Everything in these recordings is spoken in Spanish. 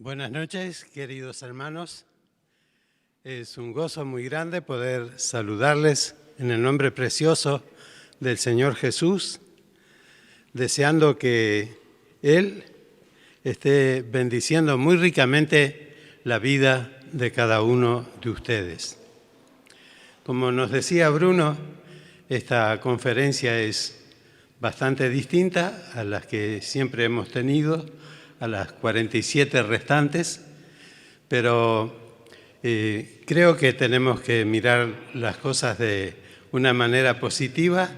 Buenas noches, queridos hermanos. Es un gozo muy grande poder saludarles en el nombre precioso del Señor Jesús, deseando que Él esté bendiciendo muy ricamente la vida de cada uno de ustedes. Como nos decía Bruno, esta conferencia es bastante distinta a las que siempre hemos tenido, a las 47 restantes, pero creo que tenemos que mirar las cosas de una manera positiva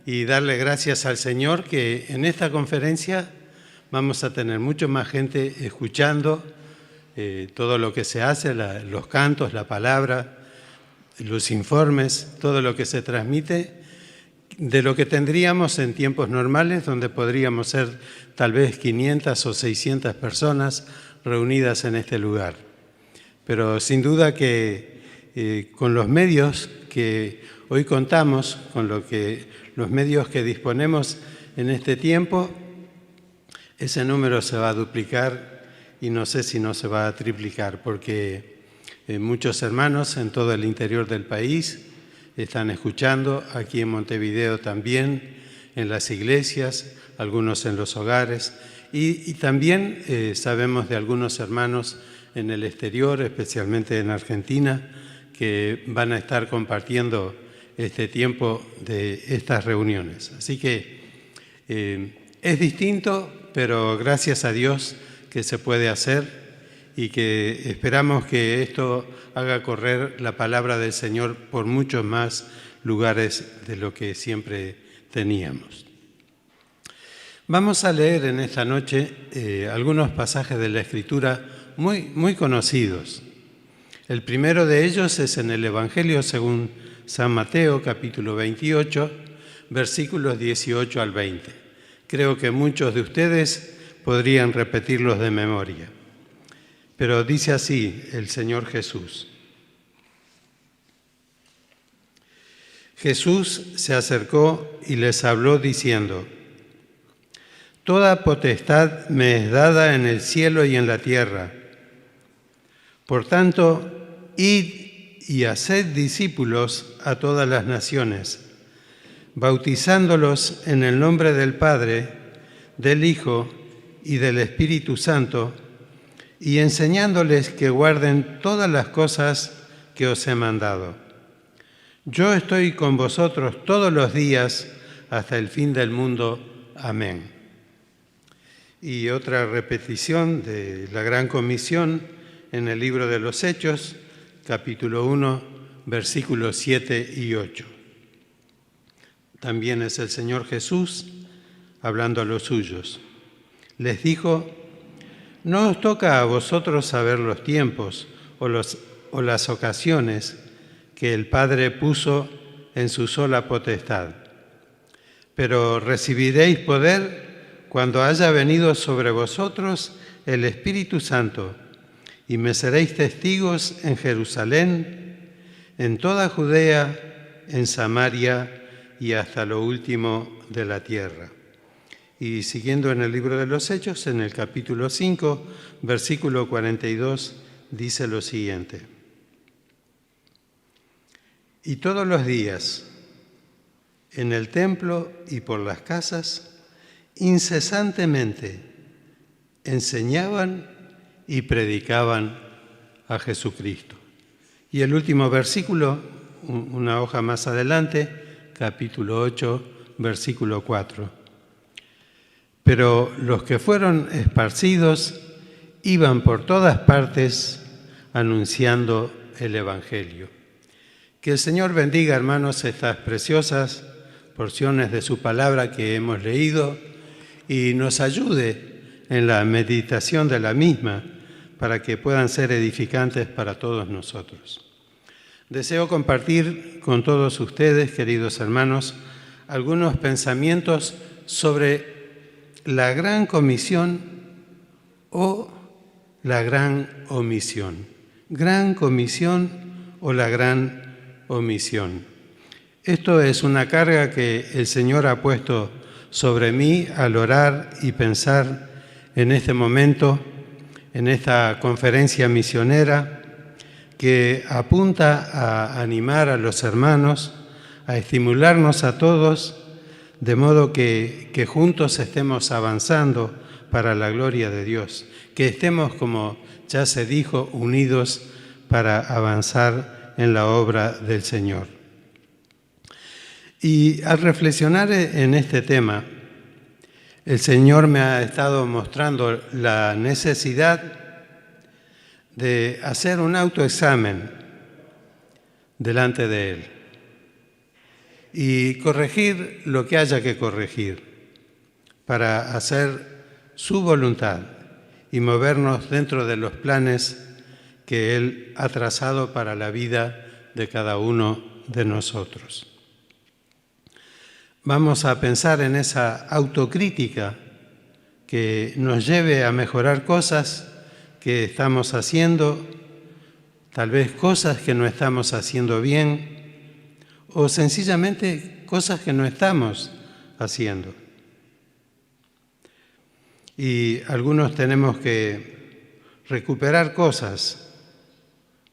y darle gracias al Señor que en esta conferencia vamos a tener mucho más gente escuchando todo lo que se hace, los cantos, la palabra, los informes, todo lo que se transmite, de lo que tendríamos en tiempos normales, donde podríamos ser tal vez 500 o 600 personas reunidas en este lugar. Pero sin duda que con los medios que hoy contamos, con los medios que disponemos en este tiempo, ese número se va a duplicar y no sé si no se va a triplicar, porque muchos hermanos en todo el interior del país están escuchando, aquí en Montevideo también, en las iglesias, algunos en los hogares, y también sabemos de algunos hermanos en el exterior, especialmente en Argentina, que van a estar compartiendo este tiempo de estas reuniones. Así que es distinto, pero gracias a Dios que se puede hacer y que esperamos que esto haga correr la palabra del Señor por muchos más lugares de lo que siempre teníamos. Vamos a leer en esta noche algunos pasajes de la Escritura muy conocidos. El primero de ellos es en el Evangelio según San Mateo, capítulo 28, versículos 18 al 20. Creo que muchos de ustedes podrían repetirlos de memoria. Pero dice así el Señor Jesús. Jesús se acercó y les habló diciendo: Toda potestad me es dada en el cielo y en la tierra. Por tanto, id y haced discípulos a todas las naciones, bautizándolos en el nombre del Padre, del Hijo y del Espíritu Santo, y enseñándoles que guarden todas las cosas que os he mandado. Yo estoy con vosotros todos los días hasta el fin del mundo. Amén. Y otra repetición de la Gran Comisión en el libro de los Hechos, capítulo 1, versículos 7 y 8. También es el Señor Jesús hablando a los suyos. Les dijo: No os toca a vosotros saber los tiempos o las ocasiones que el Padre puso en su sola potestad, pero recibiréis poder cuando haya venido sobre vosotros el Espíritu Santo, y me seréis testigos en Jerusalén, en toda Judea, en Samaria y hasta lo último de la tierra. Y siguiendo en el libro de los Hechos, en el capítulo 5, versículo 42, dice lo siguiente: Y todos los días, en el templo y por las casas, incesantemente enseñaban y predicaban a Jesucristo. Y el último versículo, una hoja más adelante, capítulo 8, versículo 4. Pero los que fueron esparcidos iban por todas partes anunciando el Evangelio. Que el Señor bendiga, hermanos, estas preciosas porciones de su palabra que hemos leído y nos ayude en la meditación de la misma para que puedan ser edificantes para todos nosotros. Deseo compartir con todos ustedes, queridos hermanos, algunos pensamientos sobre la gran comisión o la gran omisión. Gran comisión o la gran omisión. Esto es una carga que el Señor ha puesto sobre mí al orar y pensar en este momento en esta conferencia misionera que apunta a animar a los hermanos, a estimularnos a todos, de modo que juntos estemos avanzando para la gloria de Dios, que estemos, como ya se dijo, unidos para avanzar en la obra del Señor. Y al reflexionar en este tema, el Señor me ha estado mostrando la necesidad de hacer un autoexamen delante de Él y corregir lo que haya que corregir para hacer su voluntad y movernos dentro de los planes que Él ha trazado para la vida de cada uno de nosotros. Vamos a pensar en esa autocrítica que nos lleve a mejorar cosas que estamos haciendo, tal vez cosas que no estamos haciendo bien o sencillamente cosas que no estamos haciendo. Y algunos tenemos que recuperar cosas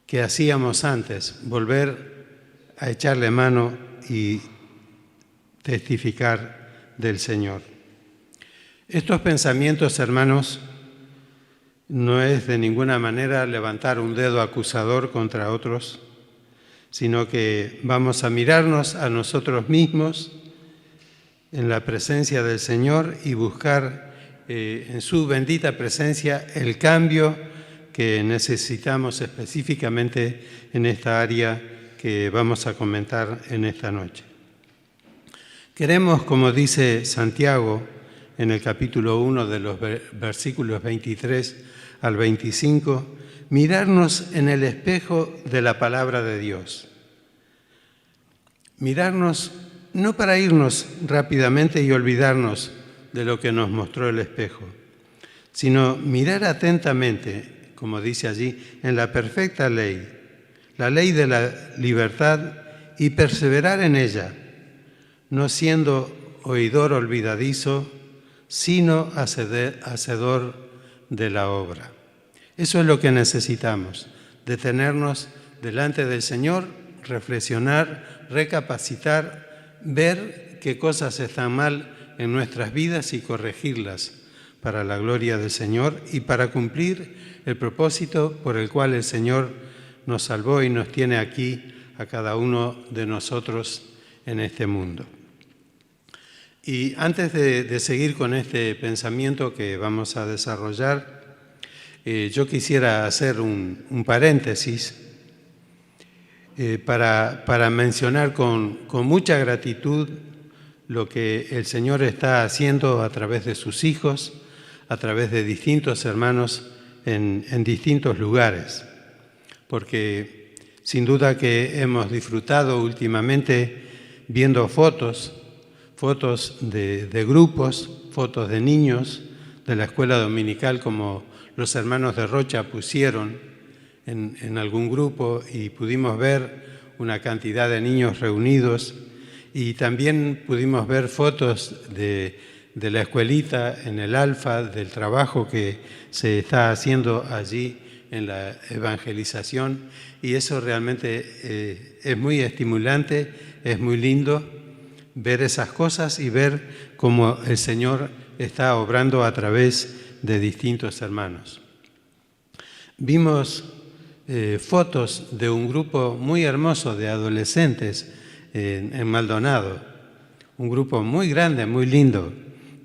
que hacíamos antes, volver a echarle mano y testificar del Señor. Estos pensamientos, hermanos, no es de ninguna manera levantar un dedo acusador contra otros, sino que vamos a mirarnos a nosotros mismos en la presencia del Señor y buscar en su bendita presencia el cambio que necesitamos específicamente en esta área que vamos a comentar en esta noche. Queremos, como dice Santiago en el capítulo 1 de los versículos 23 al 25, mirarnos en el espejo de la palabra de Dios. Mirarnos no para irnos rápidamente y olvidarnos de lo que nos mostró el espejo, sino mirar atentamente, como dice allí, en la perfecta ley, la ley de la libertad, y perseverar en ella, no siendo oidor olvidadizo, sino hacedor de la obra. Eso es lo que necesitamos, detenernos delante del Señor, reflexionar, recapacitar, ver qué cosas están mal en nuestras vidas y corregirlas para la gloria del Señor y para cumplir el propósito por el cual el Señor nos salvó y nos tiene aquí a cada uno de nosotros en este mundo. Y antes de seguir con este pensamiento que vamos a desarrollar, yo quisiera hacer un paréntesis para mencionar con mucha gratitud lo que el Señor está haciendo a través de sus hijos, a través de distintos hermanos en distintos lugares, porque sin duda que hemos disfrutado últimamente viendo fotos de grupos, fotos de niños de la escuela dominical, como los hermanos de Rocha pusieron en algún grupo, y pudimos ver una cantidad de niños reunidos, y también pudimos ver fotos de la escuelita en el Alfa, del trabajo que se está haciendo allí en la evangelización, y eso realmente es muy estimulante, es muy lindo ver esas cosas y ver cómo el Señor está obrando a través de distintos hermanos. Vimos fotos de un grupo muy hermoso de adolescentes en Maldonado, un grupo muy grande, muy lindo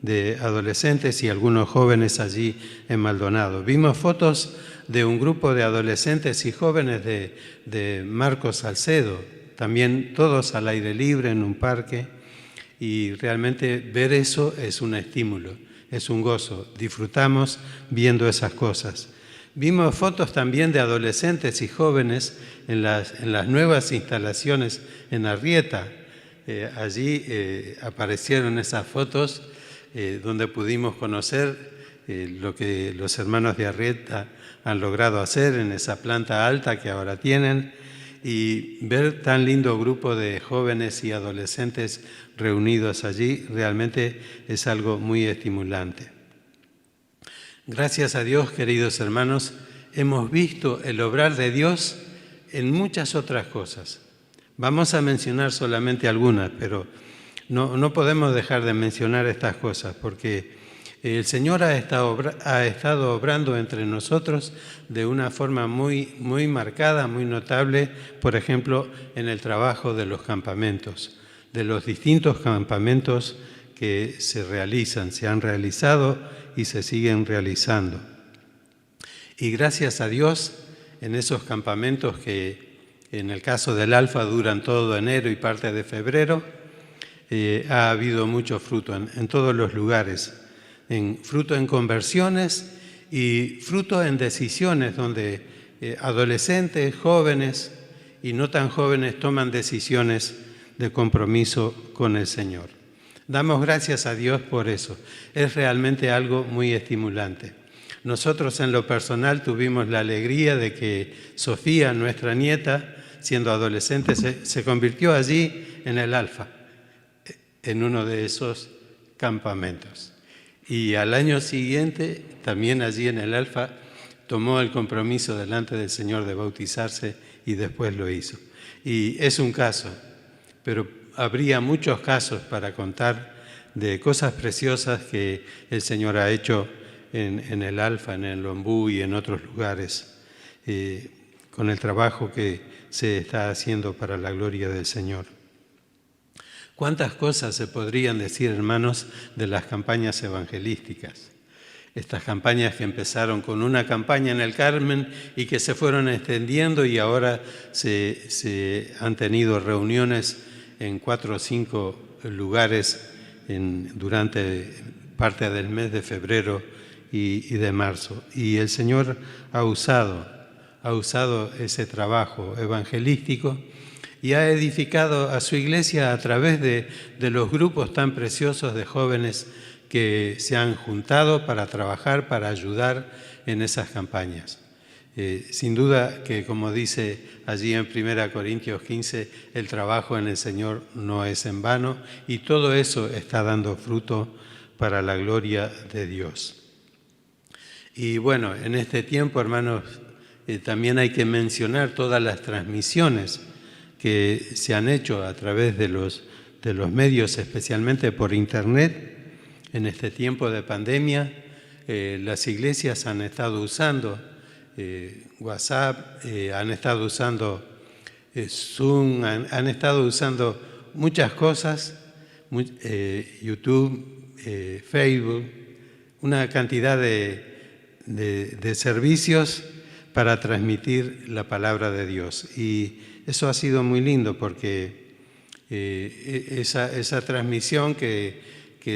de adolescentes y algunos jóvenes allí en Maldonado. Vimos fotos de un grupo de adolescentes y jóvenes de Marcos Salcedo, también todos al aire libre en un parque. Y realmente ver eso es un estímulo, es un gozo. Disfrutamos viendo esas cosas. Vimos fotos también de adolescentes y jóvenes en las nuevas instalaciones en Arrieta. Allí aparecieron esas fotos donde pudimos conocer lo que los hermanos de Arrieta han logrado hacer en esa planta alta que ahora tienen, y ver tan lindo grupo de jóvenes y adolescentes reunidos allí realmente es algo muy estimulante. Gracias a Dios, queridos hermanos, hemos visto el obrar de Dios en muchas otras cosas. Vamos a mencionar solamente algunas, pero no podemos dejar de mencionar estas cosas, porque el Señor ha estado obrando entre nosotros de una forma muy marcada, muy notable, por ejemplo, en el trabajo de los campamentos, de los distintos campamentos que se han realizado y se siguen realizando. Y gracias a Dios, en esos campamentos que en el caso del Alfa duran todo enero y parte de febrero, ha habido mucho fruto en todos los lugares, fruto en conversiones y fruto en decisiones donde adolescentes, jóvenes y no tan jóvenes toman decisiones de compromiso con el Señor. Damos gracias a Dios por eso. Es realmente algo muy estimulante. Nosotros en lo personal tuvimos la alegría de que Sofía, nuestra nieta, siendo adolescente, se convirtió allí en el Alfa, en uno de esos campamentos. Y al año siguiente, también allí en el Alfa, tomó el compromiso delante del Señor de bautizarse y después lo hizo. Y es un caso, pero habría muchos casos para contar de cosas preciosas que el Señor ha hecho en el Alfa, en el Lombú y en otros lugares, con el trabajo que se está haciendo para la gloria del Señor. ¿Cuántas cosas se podrían decir, hermanos, de las campañas evangelísticas? Estas campañas que empezaron con una campaña en el Carmen y que se fueron extendiendo y ahora se han tenido reuniones en 4 o 5 lugares durante parte del mes de febrero y de marzo. Y el Señor ha usado ese trabajo evangelístico y ha edificado a su iglesia a través de los grupos tan preciosos de jóvenes que se han juntado para trabajar, para ayudar en esas campañas. Sin duda que, como dice allí en 1 Corintios 15, el trabajo en el Señor no es en vano y todo eso está dando fruto para la gloria de Dios. Y bueno, en este tiempo, hermanos, también hay que mencionar todas las transmisiones que se han hecho a través de los medios, especialmente por Internet. En este tiempo de pandemia, las iglesias han estado usando WhatsApp, han estado usando Zoom, han estado usando muchas cosas, YouTube, Facebook, una cantidad de servicios para transmitir la palabra de Dios. Y eso ha sido muy lindo porque esa transmisión que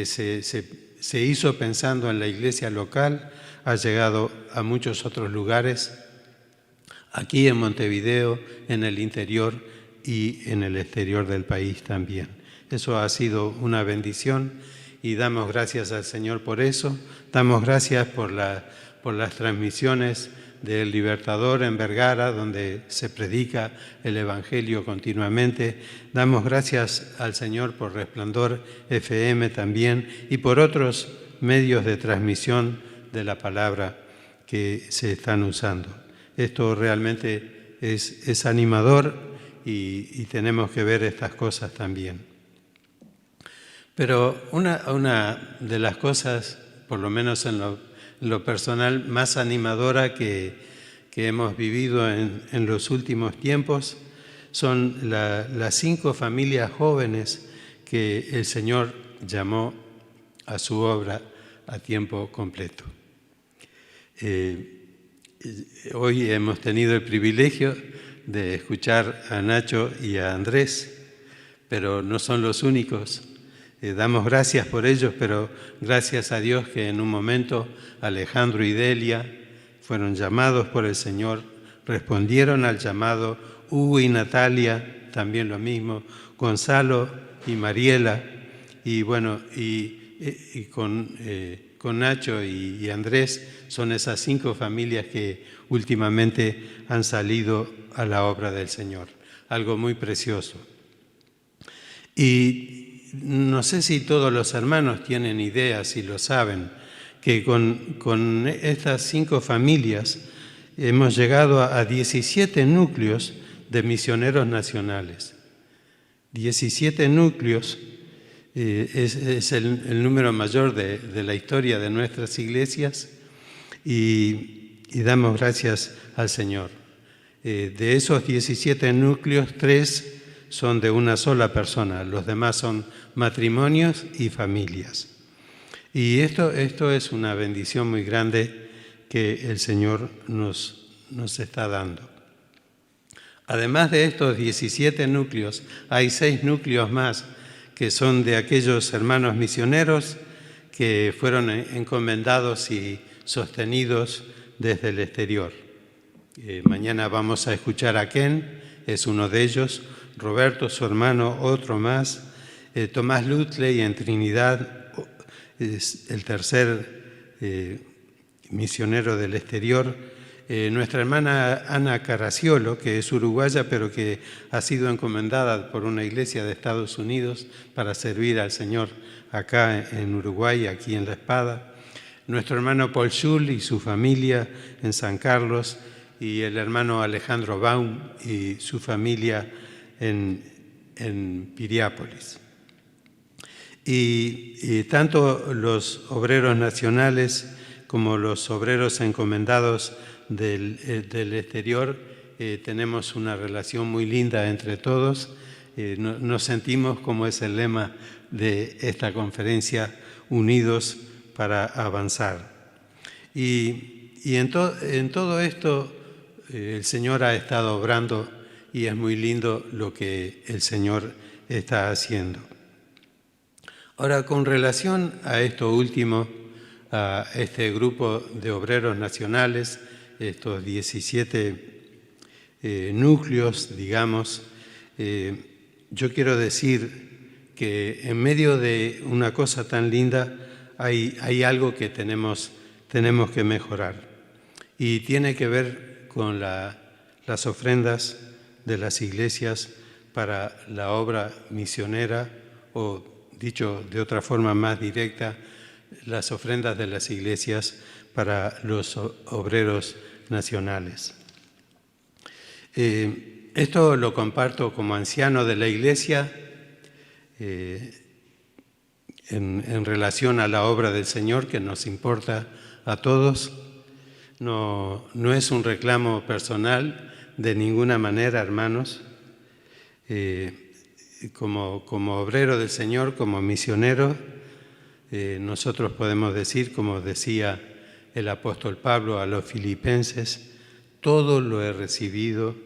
se hizo pensando en la iglesia local ha llegado a muchos otros lugares, aquí en Montevideo, en el interior y en el exterior del país también. Eso ha sido una bendición y damos gracias al Señor por eso. Damos gracias por las transmisiones del Libertador en Vergara, donde se predica el Evangelio continuamente. Damos gracias al Señor por Resplandor FM también y por otros medios de transmisión de la palabra que se están usando. Esto realmente es animador y tenemos que ver estas cosas también. Pero una de las cosas, por lo menos en lo personal, más animadora que hemos vivido en los últimos tiempos son las 5 familias jóvenes que el Señor llamó a su obra a tiempo completo. Hoy hemos tenido el privilegio de escuchar a Nacho y a Andrés, pero no son los únicos. Damos gracias por ellos, pero gracias a Dios que en un momento Alejandro y Delia fueron llamados por el Señor, respondieron al llamado. Hugo y Natalia, también lo mismo, Gonzalo y Mariela, y bueno, y con Nacho y Andrés son esas 5 familias que últimamente han salido a la obra del Señor. Algo muy precioso. Y no sé si todos los hermanos tienen idea, si lo saben, que con estas 5 familias hemos llegado a 17 núcleos de misioneros nacionales. 17 núcleos es el número mayor de la historia de nuestras iglesias y damos gracias al Señor. De esos 17 núcleos, 3 son de una sola persona, los demás son matrimonios y familias. Y esto es una bendición muy grande que el Señor nos está dando. Además de estos 17 núcleos, hay 6 núcleos más que son de aquellos hermanos misioneros que fueron encomendados y sostenidos desde el exterior. Mañana vamos a escuchar a Ken, es uno de ellos, Roberto, su hermano, otro más, Tomás Lutley en Trinidad, es el tercer misionero del exterior. Nuestra hermana Ana Caraciolo, que es uruguaya, pero que ha sido encomendada por una iglesia de Estados Unidos para servir al Señor acá en Uruguay, aquí en La Espada. Nuestro hermano Paul Schul y su familia en San Carlos, y el hermano Alejandro Baum y su familia en Piriápolis. Y tanto los obreros nacionales como los obreros encomendados del exterior tenemos una relación muy linda entre todos. Nos sentimos, como es el lema de esta conferencia, unidos para avanzar. Y en todo esto el Señor ha estado obrando y es muy lindo lo que el Señor está haciendo. Ahora, con relación a esto último, a este grupo de obreros nacionales, estos 17 núcleos, digamos, yo quiero decir que en medio de una cosa tan linda hay algo que tenemos que mejorar y tiene que ver con las ofrendas de las iglesias para la obra misionera, o dicho de otra forma más directa, las ofrendas de las iglesias para los obreros nacionales. Esto lo comparto como anciano de la iglesia en relación a la obra del Señor que nos importa a todos. No es un reclamo personal de ninguna manera, hermanos. Como obrero del Señor, como misionero, nosotros podemos decir, como decía el apóstol Pablo a los filipenses, todo lo he recibido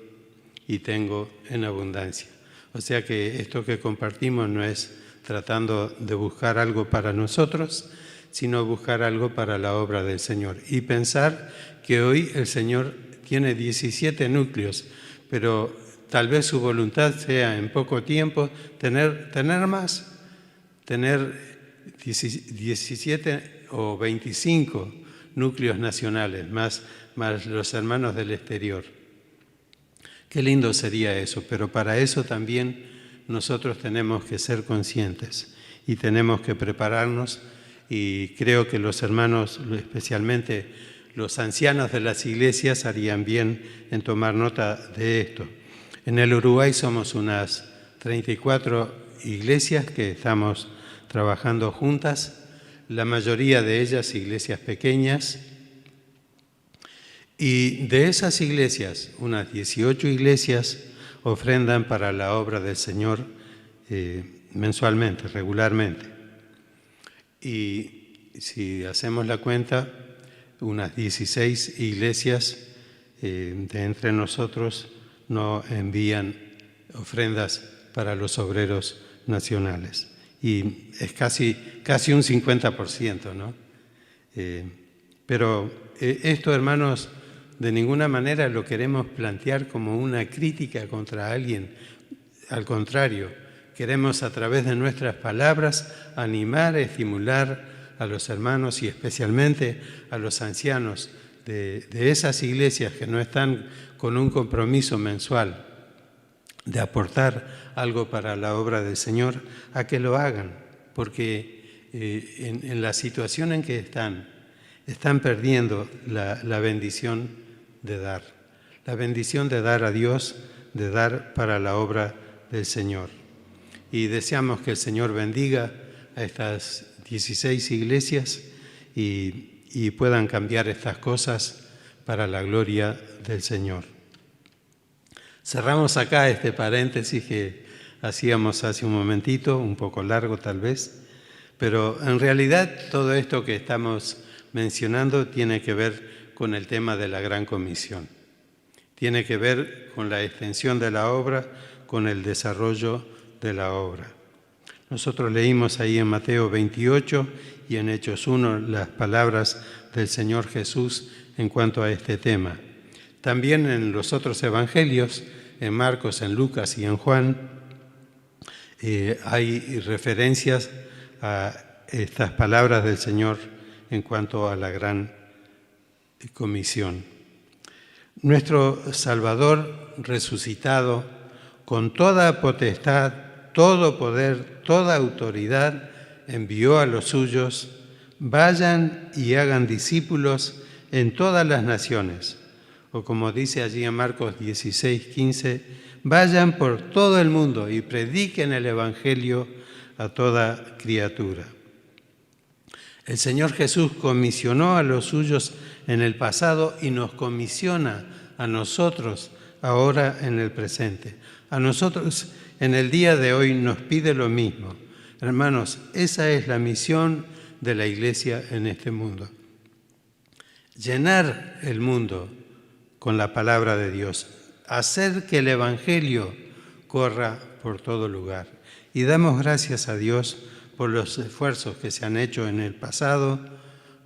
y tengo en abundancia. O sea que esto que compartimos no es tratando de buscar algo para nosotros, sino buscar algo para la obra del Señor. Y pensar que hoy el Señor tiene 17 núcleos, pero tal vez su voluntad sea en poco tiempo tener más, tener 17 o 25 núcleos nacionales, más los hermanos del exterior. Qué lindo sería eso, pero para eso también nosotros tenemos que ser conscientes y tenemos que prepararnos, y creo que los hermanos, especialmente los ancianos de las iglesias, harían bien en tomar nota de esto. En el Uruguay somos unas 34 iglesias que estamos trabajando juntas, la mayoría de ellas iglesias pequeñas, y de esas iglesias, unas 18 iglesias ofrendan para la obra del Señor mensualmente, regularmente. Y si hacemos la cuenta, unas 16 iglesias de entre nosotros no envían ofrendas para los obreros nacionales. Y es casi un 50%, ¿no? Pero esto, hermanos, de ninguna manera lo queremos plantear como una crítica contra alguien. Al contrario, queremos a través de nuestras palabras animar, estimular a los hermanos y especialmente a los ancianos de esas iglesias que no están con un compromiso mensual de aportar algo para la obra del Señor, a que lo hagan, porque en la situación en que están, están perdiendo la bendición de dar. La bendición de dar a Dios, de dar para la obra del Señor. Y deseamos que el Señor bendiga a estas 16 iglesias y puedan cambiar estas cosas para la gloria del Señor. Cerramos acá este paréntesis que hacíamos hace un momentito, un poco largo tal vez, pero en realidad todo esto que estamos mencionando tiene que ver con el tema de la Gran Comisión. Tiene que ver con la extensión de la obra, con el desarrollo de la obra. Nosotros leímos ahí en Mateo 28 y en Hechos 1 las palabras del Señor Jesús en cuanto a este tema. También en los otros evangelios, en Marcos, en Lucas y en Juan, hay referencias a estas palabras del Señor en cuanto a la Gran Comisión. Nuestro Salvador resucitado, con toda potestad, todo poder, toda autoridad, envió a los suyos: vayan y hagan discípulos en todas las naciones. O como dice allí en Marcos 16:15, vayan por todo el mundo y prediquen el Evangelio a toda criatura. El Señor Jesús comisionó a los suyos en el pasado y nos comisiona a nosotros ahora en el presente. A nosotros en el día de hoy nos pide lo mismo. Hermanos, esa es la misión de la Iglesia en este mundo. Llenar el mundo con la palabra de Dios, hacer que el Evangelio corra por todo lugar. Y damos gracias a Dios por los esfuerzos que se han hecho en el pasado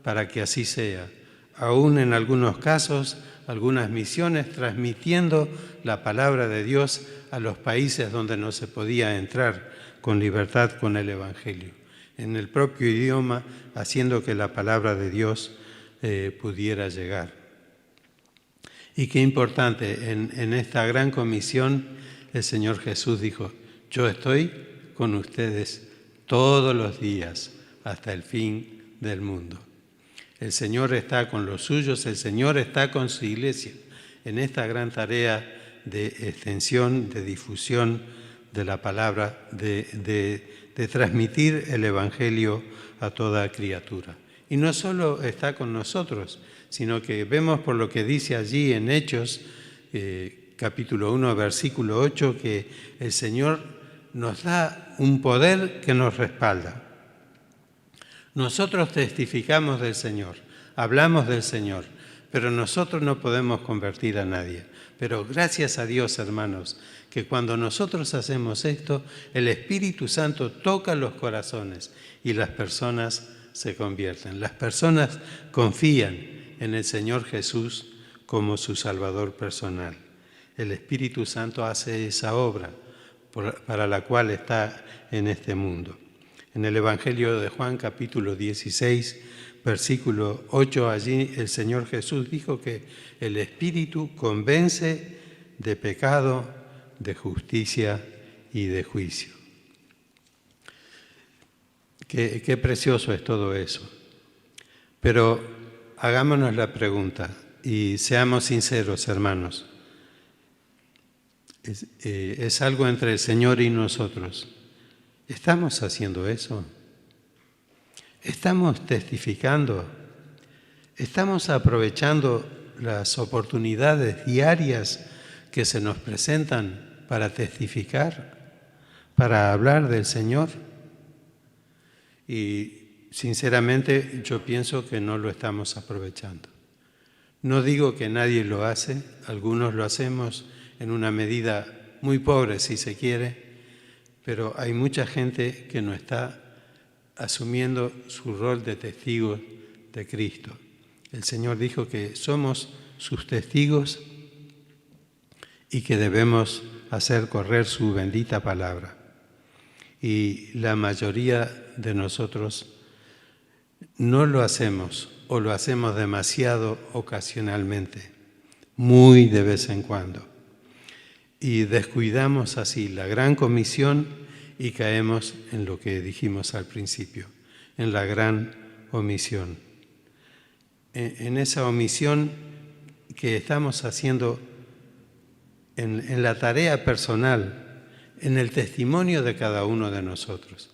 para que así sea. Aún en algunos casos, algunas misiones transmitiendo la palabra de Dios a los países donde no se podía entrar con libertad con el Evangelio, en el propio idioma, haciendo que la palabra de Dios pudiera llegar. Y qué importante, en esta gran comisión el Señor Jesús dijo: yo estoy con ustedes todos los días hasta el fin del mundo. El Señor está con los suyos, el Señor está con su iglesia en esta gran tarea de extensión, de difusión de la palabra, de transmitir el Evangelio a toda criatura. Y no solo está con nosotros, sino que vemos por lo que dice allí en Hechos, capítulo 1, versículo 8, que el Señor nos da un poder que nos respalda. Nosotros testificamos del Señor, hablamos del Señor, pero nosotros no podemos convertir a nadie. Pero gracias a Dios, hermanos, que cuando nosotros hacemos esto, el Espíritu Santo toca los corazones y las personas se convierten. Las personas confían en el Señor Jesús como su Salvador personal. El Espíritu Santo hace esa obra para la cual está en este mundo. En el Evangelio de Juan, capítulo 16, versículo 8, allí el Señor Jesús dijo que el Espíritu convence de pecado, de justicia y de juicio. Qué precioso es todo eso. Pero hagámonos la pregunta y seamos sinceros, hermanos. Es algo entre el Señor y nosotros. ¿Estamos haciendo eso? ¿Estamos testificando? ¿Estamos aprovechando las oportunidades diarias que se nos presentan para testificar, para hablar del Señor? Y sinceramente yo pienso que no lo estamos aprovechando. No digo que nadie lo hace, algunos lo hacemos en una medida muy pobre si se quiere, pero hay mucha gente que no está asumiendo su rol de testigos de Cristo. El Señor dijo que somos sus testigos y que debemos hacer correr su bendita palabra. Y la mayoría de nosotros no lo hacemos o lo hacemos demasiado ocasionalmente, muy de vez en cuando. Y descuidamos así la gran comisión y caemos en lo que dijimos al principio, en la gran omisión. en esa omisión que estamos haciendo en la tarea personal, en el testimonio de cada uno de nosotros.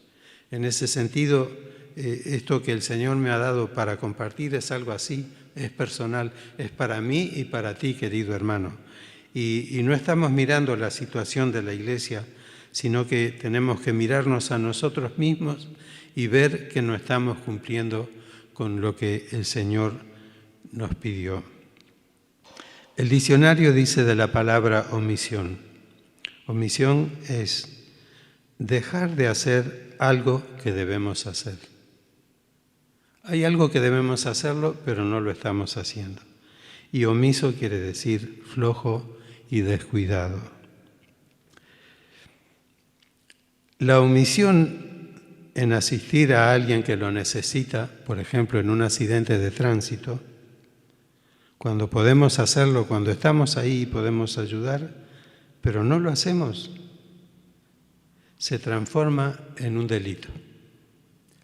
En ese sentido, esto que el Señor me ha dado para compartir es algo así, es personal, es para mí y para ti, querido hermano. Y no estamos mirando la situación de la Iglesia, sino que tenemos que mirarnos a nosotros mismos y ver que no estamos cumpliendo con lo que el Señor nos pidió. El diccionario dice de la palabra omisión. Omisión es dejar de hacer algo que debemos hacer. Hay algo que debemos hacerlo, pero no lo estamos haciendo. Y omiso quiere decir flojo y descuidado. La omisión en asistir a alguien que lo necesita, por ejemplo, en un accidente de tránsito, cuando podemos hacerlo, cuando estamos ahí y podemos ayudar, pero no lo hacemos, se transforma en un delito.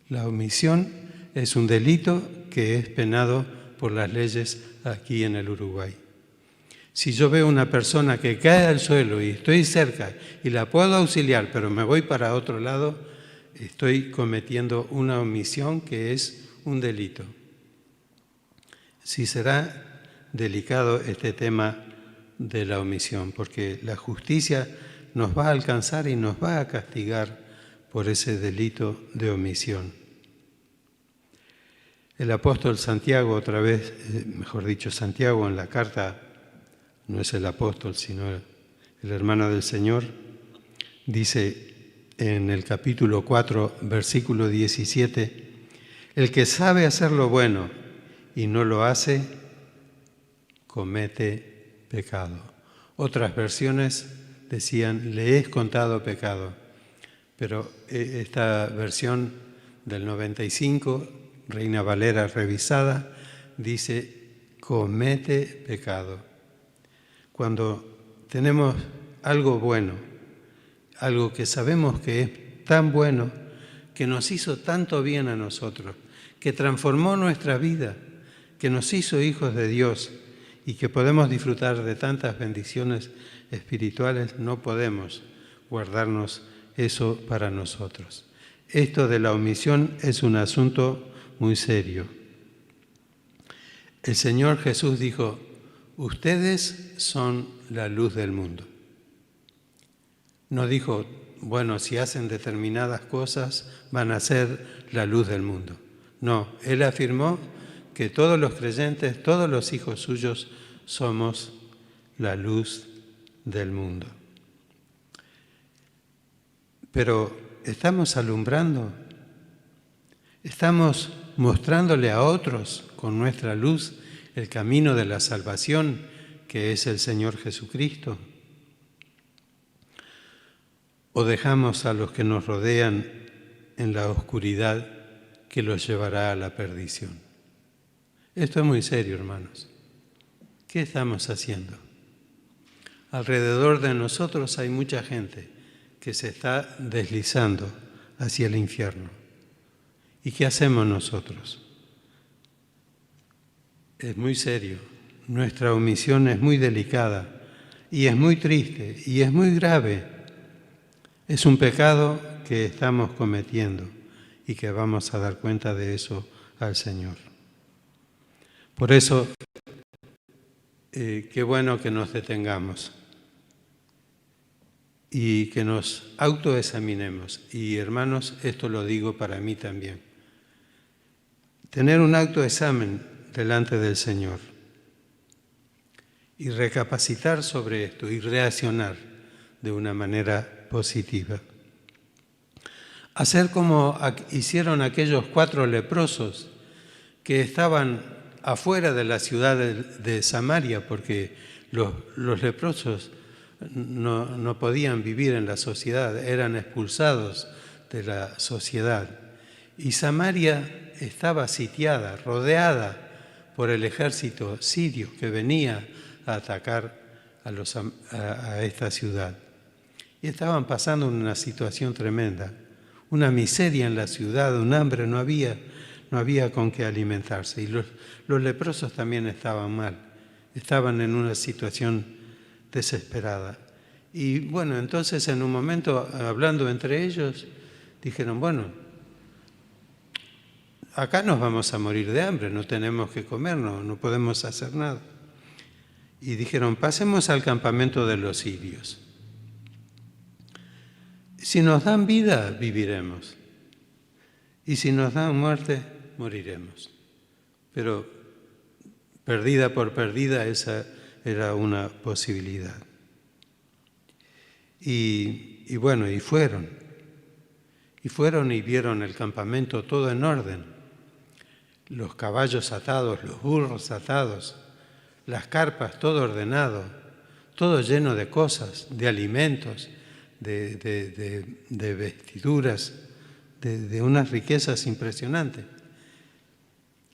La omisión es un delito que es penado por las leyes aquí en el Uruguay. Si yo veo una persona que cae al suelo y estoy cerca y la puedo auxiliar, pero me voy para otro lado, estoy cometiendo una omisión que es un delito. Sí será delicado este tema de la omisión, porque la justicia nos va a alcanzar y nos va a castigar por ese delito de omisión. El apóstol Santiago, otra vez, mejor dicho, Santiago en la carta, no es el apóstol, sino el hermano del Señor, dice en el capítulo 4, versículo 17, el que sabe hacer lo bueno y no lo hace, comete pecado. Otras versiones decían, le es contado pecado, pero esta versión del 95, Reina Valera revisada, dice, comete pecado. Cuando tenemos algo bueno, algo que sabemos que es tan bueno, que nos hizo tanto bien a nosotros, que transformó nuestra vida, que nos hizo hijos de Dios y que podemos disfrutar de tantas bendiciones espirituales, no podemos guardarnos eso para nosotros. Esto de la omisión es un asunto muy serio. El Señor Jesús dijo, ustedes son la luz del mundo. No dijo, bueno, si hacen determinadas cosas van a ser la luz del mundo. No, Él afirmó que todos los creyentes, todos los hijos suyos, somos la luz del mundo. Pero ¿estamos alumbrando? ¿Estamos mostrándole a otros con nuestra luz el camino de la salvación, que es el Señor Jesucristo? ¿O dejamos a los que nos rodean en la oscuridad que los llevará a la perdición? Esto es muy serio, hermanos. ¿Qué estamos haciendo? Alrededor de nosotros hay mucha gente que se está deslizando hacia el infierno. ¿Y qué hacemos nosotros? Es muy serio. Nuestra omisión es muy delicada y es muy triste y es muy grave. Es un pecado que estamos cometiendo y que vamos a dar cuenta de eso al Señor. Por eso, qué bueno que nos detengamos y que nos autoexaminemos. Y hermanos, esto lo digo para mí también. Tener un autoexamen delante del Señor y recapacitar sobre esto y reaccionar de una manera positiva. Hacer como hicieron aquellos 4 leprosos que estaban afuera de la ciudad de Samaria, porque los leprosos no podían vivir en la sociedad, eran expulsados de la sociedad. Y Samaria estaba sitiada, rodeada por el ejército sirio que venía a atacar a esta ciudad. Y estaban pasando una situación tremenda, una miseria en la ciudad, un hambre, no había no había con qué alimentarse. Y los leprosos también estaban mal, estaban en una situación desesperada. Y bueno, entonces en un momento, hablando entre ellos, dijeron, bueno, acá nos vamos a morir de hambre, no tenemos que comer, no podemos hacer nada. Y dijeron, pasemos al campamento de los sirios. Si nos dan vida, viviremos. Y si nos dan muerte, moriremos. Pero perdida por perdida, esa era una posibilidad. Y bueno, y fueron. Y fueron y vieron el campamento todo en orden. Los caballos atados, los burros atados, las carpas, todo ordenado, todo lleno de cosas, de alimentos, de vestiduras, de unas riquezas impresionantes.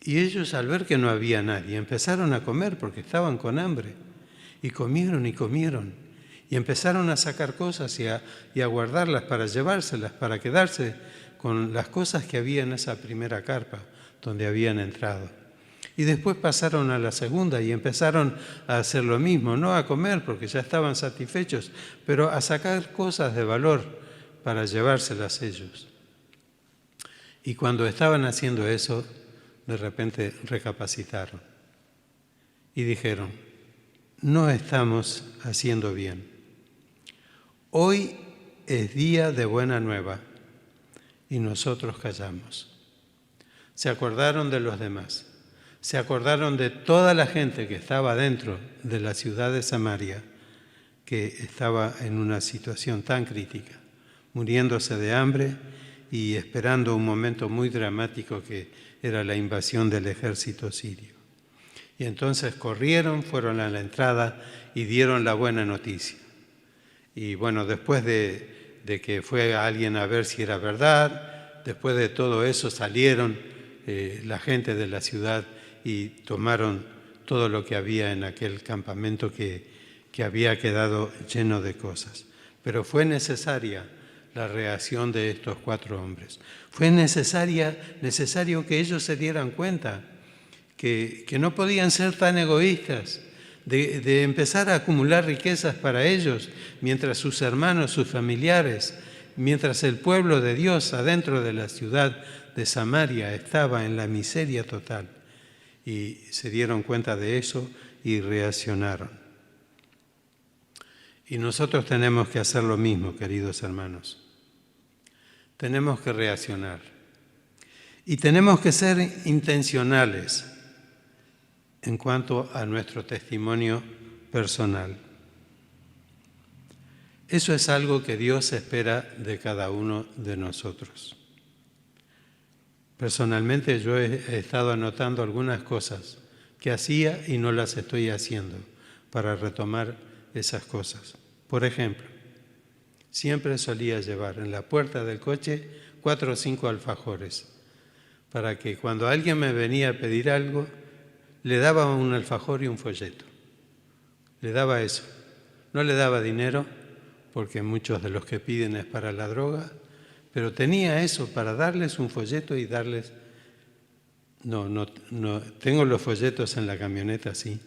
Y ellos, al ver que no había nadie, empezaron a comer porque estaban con hambre. Y comieron y comieron. Y empezaron a sacar cosas y a guardarlas para llevárselas, para quedarse con las cosas que había en esa primera carpa donde habían entrado. Y después pasaron a la segunda y empezaron a hacer lo mismo, no a comer porque ya estaban satisfechos, pero a sacar cosas de valor para llevárselas ellos. Y cuando estaban haciendo eso, de repente recapacitaron y dijeron, no estamos haciendo bien. Hoy es día de buena nueva y nosotros callamos. Se acordaron de los demás, se acordaron de toda la gente que estaba dentro de la ciudad de Samaria, que estaba en una situación tan crítica, muriéndose de hambre y esperando un momento muy dramático que era la invasión del ejército sirio. Y entonces corrieron, fueron a la entrada y dieron la buena noticia. Y bueno, después de que fue alguien a ver si era verdad, después de todo eso salieron la gente de la ciudad y tomaron todo lo que había en aquel campamento que había quedado lleno de cosas. Pero fue necesaria la reacción de estos 4 hombres. Fue necesario que ellos se dieran cuenta que no podían ser tan egoístas, de empezar a acumular riquezas para ellos, mientras sus hermanos, sus familiares, mientras el pueblo de Dios adentro de la ciudad de Samaria estaba en la miseria total. Y se dieron cuenta de eso y reaccionaron. Y nosotros tenemos que hacer lo mismo, queridos hermanos. Tenemos que reaccionar. Y tenemos que ser intencionales en cuanto a nuestro testimonio personal. Eso es algo que Dios espera de cada uno de nosotros. Personalmente yo he estado anotando algunas cosas que hacía y no las estoy haciendo para retomar esas cosas. Por ejemplo, siempre solía llevar en la puerta del coche 4 o 5 alfajores para que cuando alguien me venía a pedir algo, le daba un alfajor y un folleto. Le daba eso. No le daba dinero, porque muchos de los que piden es para la droga, pero tenía eso para darles un folleto y darles... No, tengo los folletos en la camioneta, sí,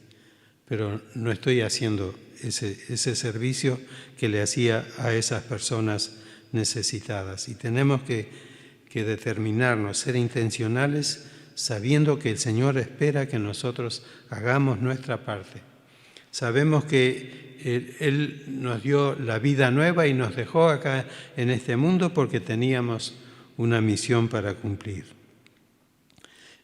pero no estoy haciendo ese servicio que le hacía a esas personas necesitadas. Y tenemos que determinarnos, ser intencionales, sabiendo que el Señor espera que nosotros hagamos nuestra parte. Sabemos que Él nos dio la vida nueva y nos dejó acá en este mundo porque teníamos una misión para cumplir.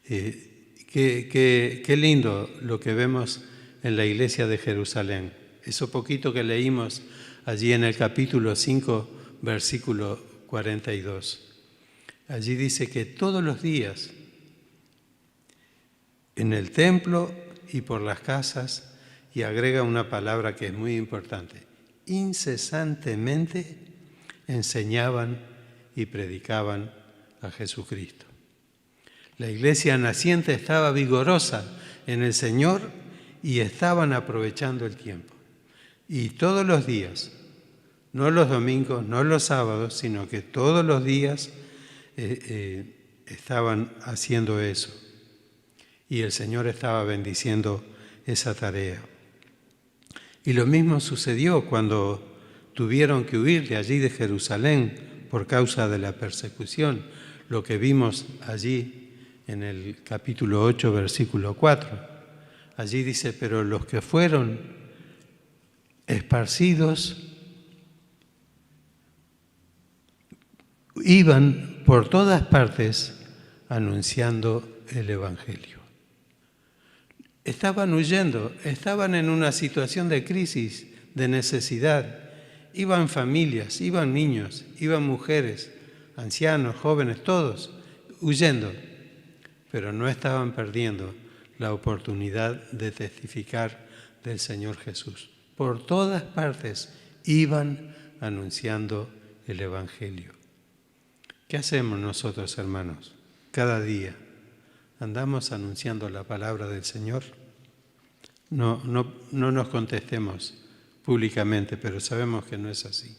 Qué lindo lo que vemos en la iglesia de Jerusalén. Eso poquito que leímos allí en el capítulo 5, versículo 42. Allí dice que todos los días en el templo y por las casas, y agrega una palabra que es muy importante, incesantemente enseñaban y predicaban a Jesucristo. La iglesia naciente estaba vigorosa en el Señor y estaban aprovechando el tiempo. Y todos los días, no los domingos, no los sábados, sino que todos los días estaban haciendo eso y el Señor estaba bendiciendo esa tarea. Y lo mismo sucedió cuando tuvieron que huir de allí de Jerusalén por causa de la persecución, lo que vimos allí en el capítulo 8, versículo 4. Allí dice, pero los que fueron esparcidos iban por todas partes anunciando el Evangelio. Estaban huyendo, estaban en una situación de crisis, de necesidad. Iban familias, iban niños, iban mujeres, ancianos, jóvenes, todos huyendo, pero no estaban perdiendo la oportunidad de testificar del Señor Jesús. Por todas partes iban anunciando el Evangelio. ¿Qué hacemos nosotros, hermanos? Cada día andamos anunciando la palabra del Señor. No nos contestemos públicamente, pero sabemos que no es así.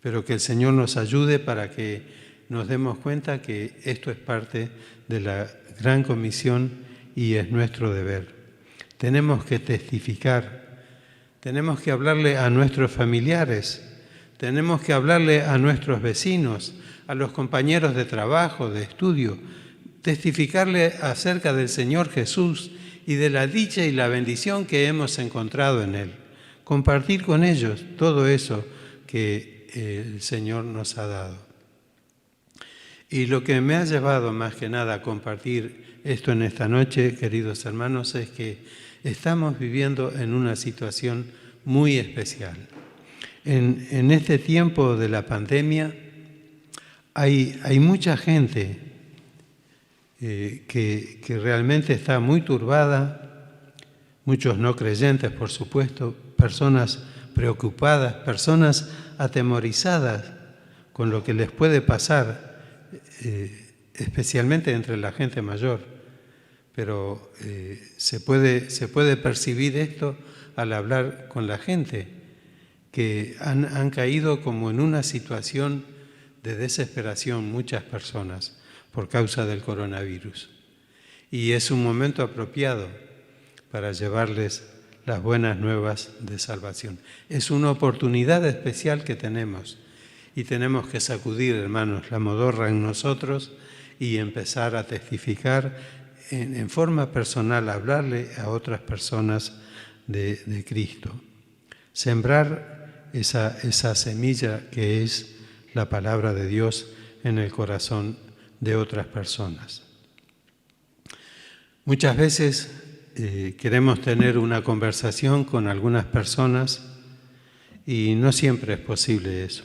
Pero que el Señor nos ayude para que nos demos cuenta que esto es parte de la gran comisión y es nuestro deber. Tenemos que testificar, tenemos que hablarle a nuestros familiares, tenemos que hablarle a nuestros vecinos, a los compañeros de trabajo, de estudio, testificarle acerca del Señor Jesús y de la dicha y la bendición que hemos encontrado en Él. Compartir con ellos todo eso que el Señor nos ha dado. Y lo que me ha llevado más que nada a compartir esto en esta noche, queridos hermanos, es que estamos viviendo en una situación muy especial. En este tiempo de la pandemia hay mucha gente que realmente está muy turbada, muchos no creyentes, por supuesto, personas preocupadas, personas atemorizadas con lo que les puede pasar, especialmente entre la gente mayor. Pero se puede percibir esto al hablar con la gente, que han caído como en una situación de desesperación muchas personas por causa del coronavirus. Y es un momento apropiado para llevarles las buenas nuevas de salvación. Es una oportunidad especial que tenemos y tenemos que sacudir, hermanos, la modorra en nosotros y empezar a testificar en forma personal, hablarle a otras personas de Cristo. Sembrar esa semilla que es la palabra de Dios en el corazón de otras personas. Muchas veces queremos tener una conversación con algunas personas y no siempre es posible eso.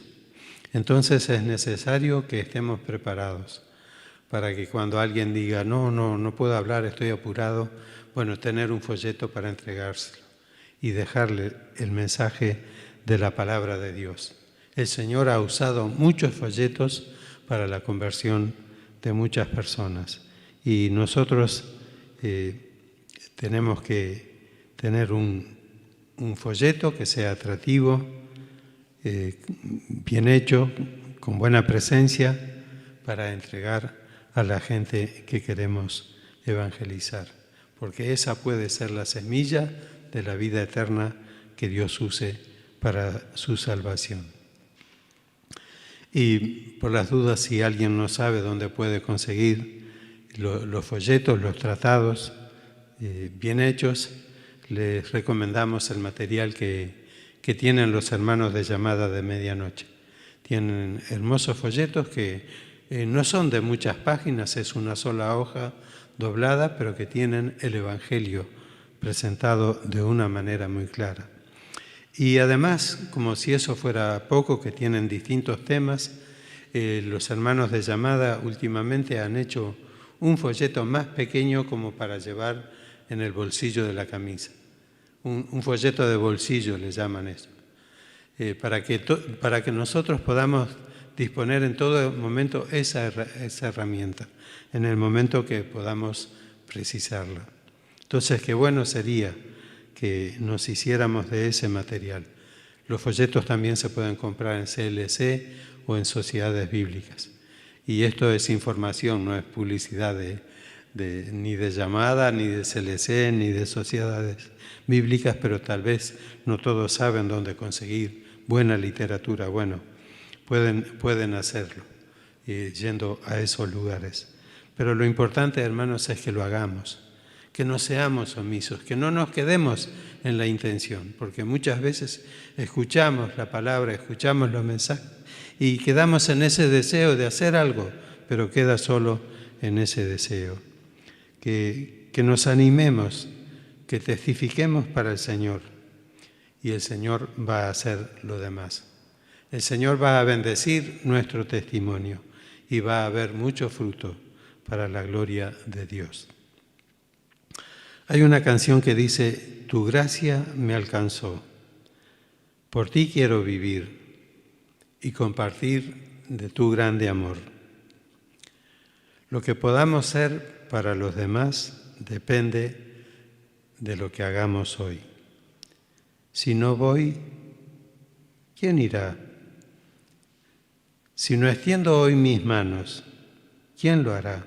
Entonces es necesario que estemos preparados para que cuando alguien diga, no puedo hablar, estoy apurado, bueno, tener un folleto para entregárselo y dejarle el mensaje de la palabra de Dios. El Señor ha usado muchos folletos para la conversión de muchas personas y nosotros tenemos que tener un folleto que sea atractivo, bien hecho, con buena presencia, para entregar a la gente que queremos evangelizar, porque esa puede ser la semilla de la vida eterna que Dios use para su salvación. Y por las dudas, si alguien no sabe dónde puede conseguir los folletos, los tratados bien hechos, les recomendamos el material que tienen los hermanos de Llamada de Medianoche. Tienen hermosos folletos que no son de muchas páginas, es una sola hoja doblada, pero que tienen el Evangelio presentado de una manera muy clara. Y además, como si eso fuera poco, que tienen distintos temas, los hermanos de Llamada últimamente han hecho un folleto más pequeño como para llevar en el bolsillo de la camisa. Un folleto de bolsillo le llaman eso, para que nosotros podamos disponer en todo momento esa herramienta, en el momento que podamos precisarla. Entonces, qué bueno sería que nos hiciéramos de ese material. Los folletos también se pueden comprar en CLC o en sociedades bíblicas. Y esto es información, no es publicidad ni de llamada, ni de CLC, ni de sociedades bíblicas, pero tal vez no todos saben dónde conseguir buena literatura. Bueno, pueden hacerlo yendo a esos lugares. Pero lo importante, hermanos, es que lo hagamos, que no seamos omisos, que no nos quedemos en la intención, porque muchas veces escuchamos la palabra, escuchamos los mensajes y quedamos en ese deseo de hacer algo, pero queda solo en ese deseo. Que nos animemos, que testifiquemos para el Señor y el Señor va a hacer lo demás. El Señor va a bendecir nuestro testimonio y va a haber mucho fruto para la gloria de Dios. Hay una canción que dice: tu gracia me alcanzó, por ti quiero vivir y compartir de tu grande amor. Lo que podamos ser para los demás depende de lo que hagamos hoy. Si no voy, ¿quién irá? Si no extiendo hoy mis manos, ¿quién lo hará?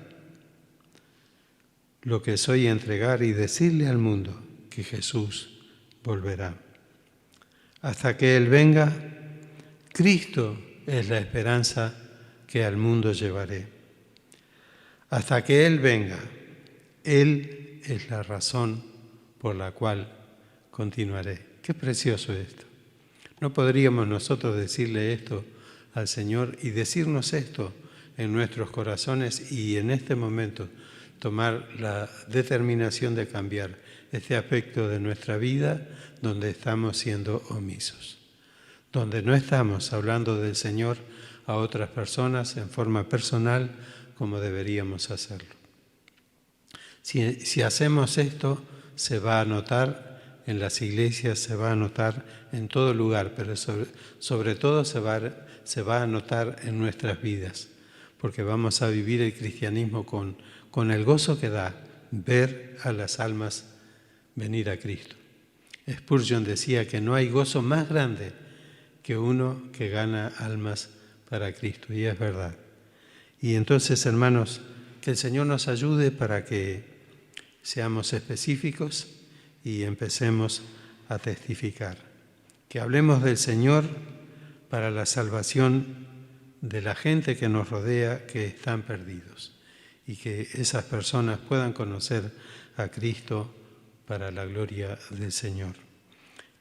Lo que soy entregar y decirle al mundo que Jesús volverá. Hasta que Él venga, Cristo es la esperanza que al mundo llevaré. Hasta que Él venga, Él es la razón por la cual continuaré. Qué precioso esto. ¿No podríamos nosotros decirle esto al Señor y decirnos esto en nuestros corazones y en este momento tomar la determinación de cambiar este aspecto de nuestra vida donde estamos siendo omisos, donde no estamos hablando del Señor a otras personas en forma personal como deberíamos hacerlo? Si hacemos esto, se va a notar en las iglesias, se va a notar en todo lugar, pero sobre todo se va a notar en nuestras vidas, porque vamos a vivir el cristianismo con el gozo que da ver a las almas venir a Cristo. Spurgeon decía que no hay gozo más grande que uno que gana almas para Cristo, y es verdad. Y entonces, hermanos, que el Señor nos ayude para que seamos específicos y empecemos a testificar. Que hablemos del Señor para la salvación de la gente que nos rodea, que están perdidos, y que esas personas puedan conocer a Cristo para la gloria del Señor.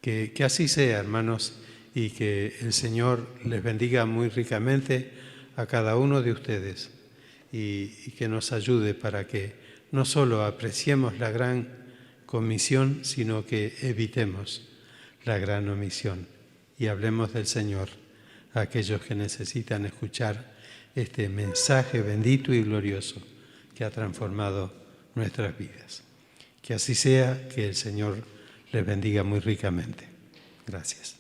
Que así sea, hermanos, y que el Señor les bendiga muy ricamente a cada uno de ustedes y que nos ayude para que no solo apreciemos la gran comisión, sino que evitemos la gran omisión y hablemos del Señor a aquellos que necesitan escuchar este mensaje bendito y glorioso que ha transformado nuestras vidas. Que así sea, que el Señor les bendiga muy ricamente. Gracias.